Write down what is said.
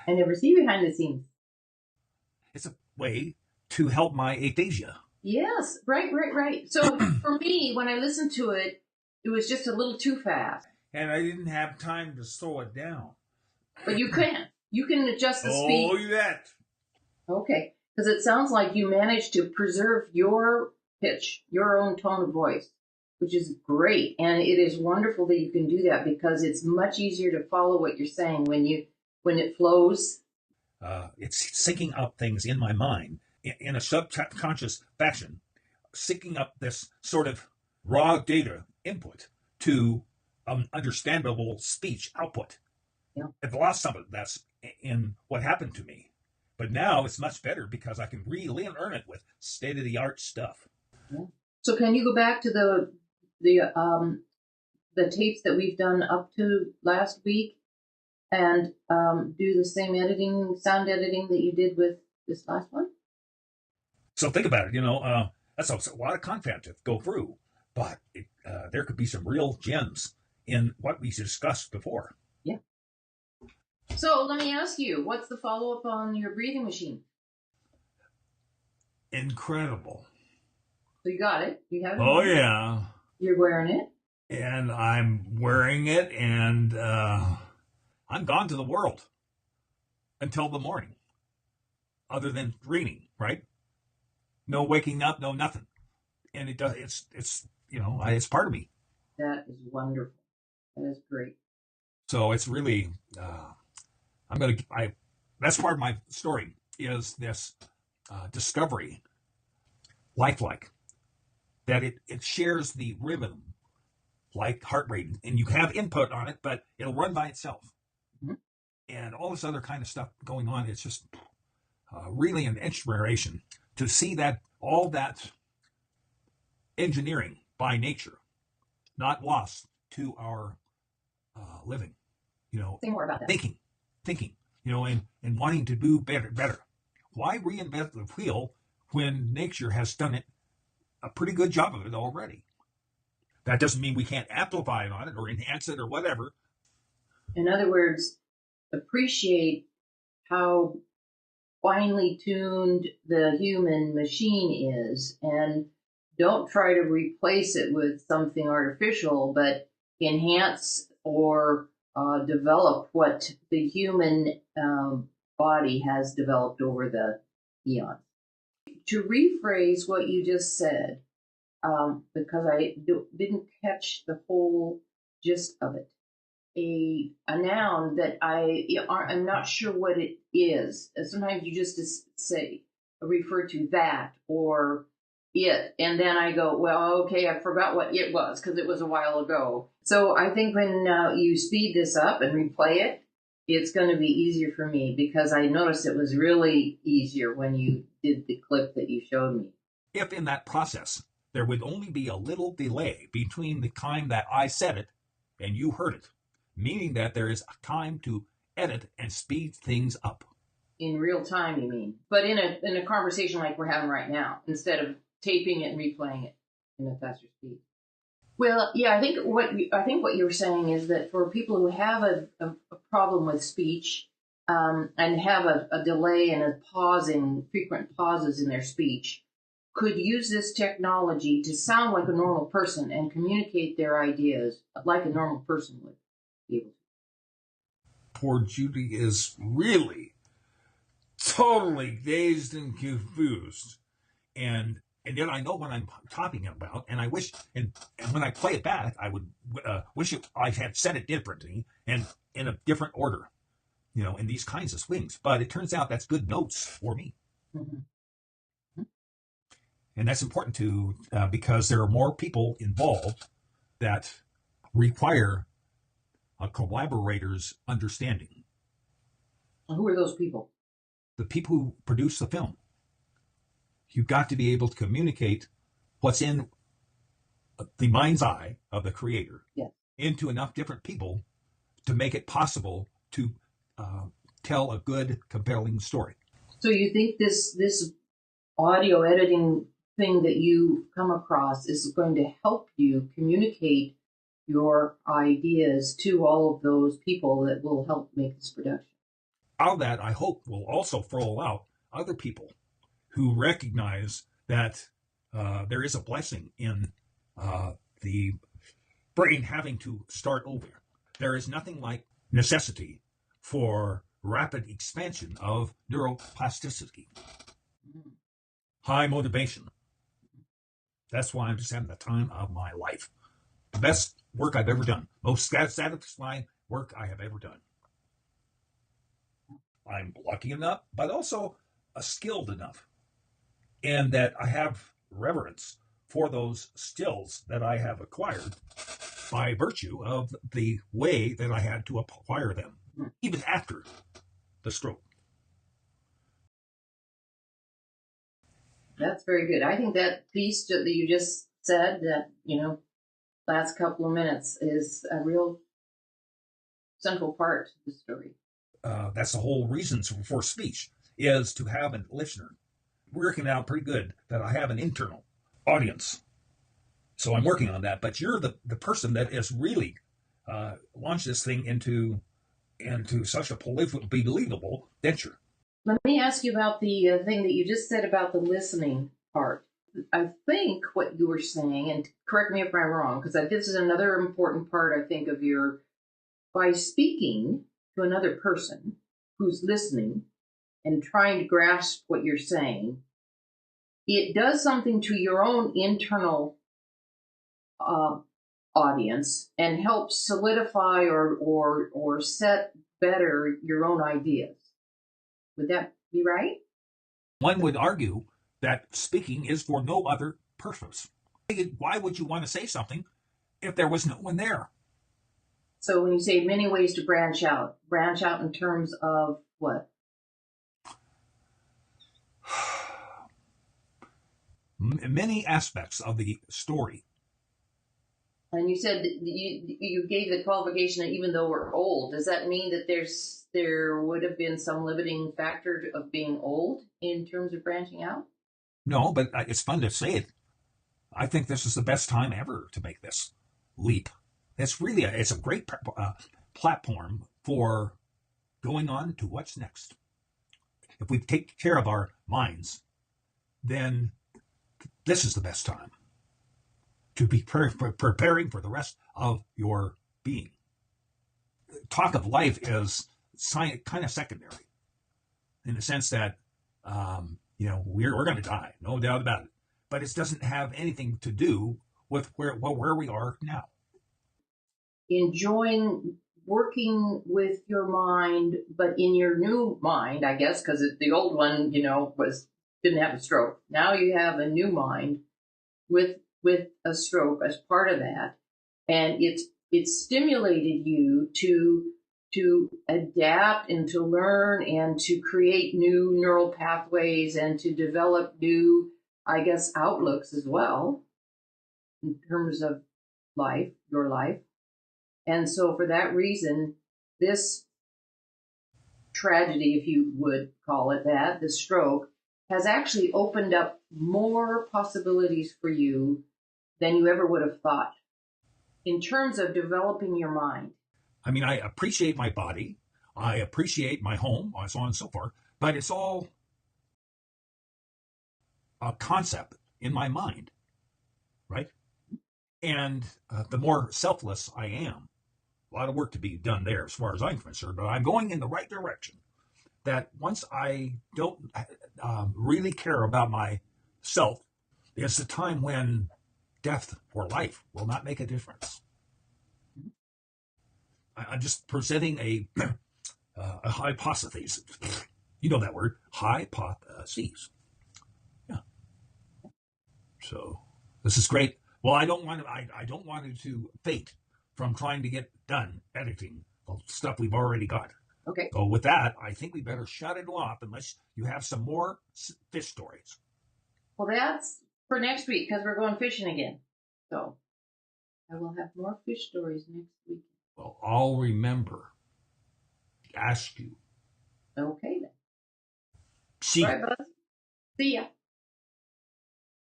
I never see behind the scenes. It's a way to help my aphasia. Yes, right. So for me, when I listened to it, it was just a little too fast. And I didn't have time to slow it down. But you can. You can adjust the speed. Oh, you bet. Okay, because it sounds like you managed to preserve your pitch, your own tone of voice, which is great. And it is wonderful that you can do that because it's much easier to follow what you're saying when it flows. It's syncing up things in my mind in a subconscious fashion, syncing up this sort of raw data input to understandable speech output. Yeah. I've lost some of that in what happened to me. But now it's much better because I can relearn it with state-of-the-art stuff. Yeah. So can you go back to the tapes that we've done up to last week and do the same sound editing that you did with this last one? So think about it. That's a lot of content to go through, but there could be some real gems in what we discussed before. Yeah. So let me ask you, what's the follow-up on your breathing machine? Incredible. So you got it. You have it. Oh, yeah. You're wearing it. And I'm wearing it, and I'm gone to the world until the morning, other than dreaming, right? No waking up, no nothing. And it's part of me. That is wonderful. That is great. So it's really, that's part of my story is this discovery, lifelike, that it shares the rhythm like heart rate, and you have input on it, but it'll run by itself. Mm-hmm. And all this other kind of stuff going on, it's just really an inspiration to see that all that engineering by nature, not lost to our living, Say more about that. thinking, and wanting to do better. Why reinvent the wheel when nature has done it a pretty good job of it already? That doesn't mean we can't amplify it on it or enhance it or whatever. In other words, appreciate how finely tuned the human machine is and don't try to replace it with something artificial, but enhance or develop what the human body has developed over the eons. To rephrase what you just said, because I didn't catch the whole gist of it. A noun that I'm not sure what it is. Sometimes you just say, refer to that or it, and then I go, well, okay, I forgot what it was because it was a while ago. So I think when you speed this up and replay it, it's going to be easier for me because I noticed it was really easier when you did the clip that you showed me. If in that process there would only be a little delay between the time that I said it and you heard it, meaning that there is a time to edit and speed things up. In real time, you mean? But in a conversation like we're having right now, instead of taping it and replaying it in a faster speed. Well, yeah, I think what you were saying is that for people who have a problem with speech and have a delay and frequent pauses in their speech, could use this technology to sound like a normal person and communicate their ideas like a normal person would be able to. Poor Judy is really totally dazed and confused. And yet I know what I'm talking about, and I wish, and when I play it back, I would wish I had said it differently and in a different order, in these kinds of swings. But it turns out that's good notes for me. Mm-hmm. And that's important because there are more people involved that require a collaborator's understanding. Who are those people? The people who produce the film. You've got to be able to communicate what's in the mind's eye of the creator into enough different people to make it possible to tell a good, compelling story. So you think this audio editing thing that you come across is going to help you communicate your ideas to all of those people that will help make this production? Out of that, I hope will also flow out other people who recognize that there is a blessing in the brain having to start over. There is nothing like necessity for rapid expansion of neuroplasticity. High motivation. That's why I'm just having the time of my life. The best work I've ever done. Most satisfying work I have ever done. I'm lucky enough, but also skilled enough. And that I have reverence for those skills that I have acquired by virtue of the way that I had to acquire them, even after the stroke. That's very good. I think that piece that you just said, that, last couple of minutes, is a real central part of the story. That's the whole reason for speech, is to have a listener. Working out pretty good that I have an internal audience. So I'm working on that. But you're the person that has really launched this thing into such a believable venture. Let me ask you about the thing that you just said about the listening part. I think what you were saying, and correct me if I'm wrong, because this is another important part, I think, of by speaking to another person who's listening and trying to grasp what you're saying, it does something to your own internal audience and helps solidify or set better your own ideas. Would that be right? One would argue that speaking is for no other purpose. Why would you want to say something if there was no one there? So when you say many ways to branch out in terms of what? Many aspects of the story. And you said that you gave the qualification that even though we're old, does that mean that there would have been some limiting factor of being old in terms of branching out? No, but it's fun to say it. I think this is the best time ever to make this leap. It's really it's a great platform for going on to what's next. If we take care of our minds, then this is the best time to be preparing for the rest of your being. Talk of life is kind of secondary in the sense that, we're going to die, no doubt about it. But it doesn't have anything to do with where we are now. Enjoying working with your mind, but in your new mind, I guess, because the old one, didn't have a stroke. Now you have a new mind with a stroke as part of that, and it's stimulated you to adapt and to learn and to create new neural pathways and to develop new, I guess, outlooks as well in terms of life, your life. And so for that reason, this tragedy, if you would call it that, the stroke, has actually opened up more possibilities for you than you ever would have thought in terms of developing your mind. I mean, I appreciate my body. I appreciate my home, so on and so forth. But it's all a concept in my mind, right? And the more selfless I am, a lot of work to be done there as far as I'm concerned, but I'm going in the right direction. That once I don't really care about myself, it's the time when death or life will not make a difference. I'm just presenting a hypothesis. You know that word, hypotheses. Yeah. So this is great. Well, I don't want to faint from trying to get done editing the stuff we've already got. Okay. So with that, I think we better shut it off unless you have some more fish stories. Well, that's for next week because we're going fishing again. So I will have more fish stories next week. Well, I'll remember to ask you. Okay then. See All right, bud. See ya.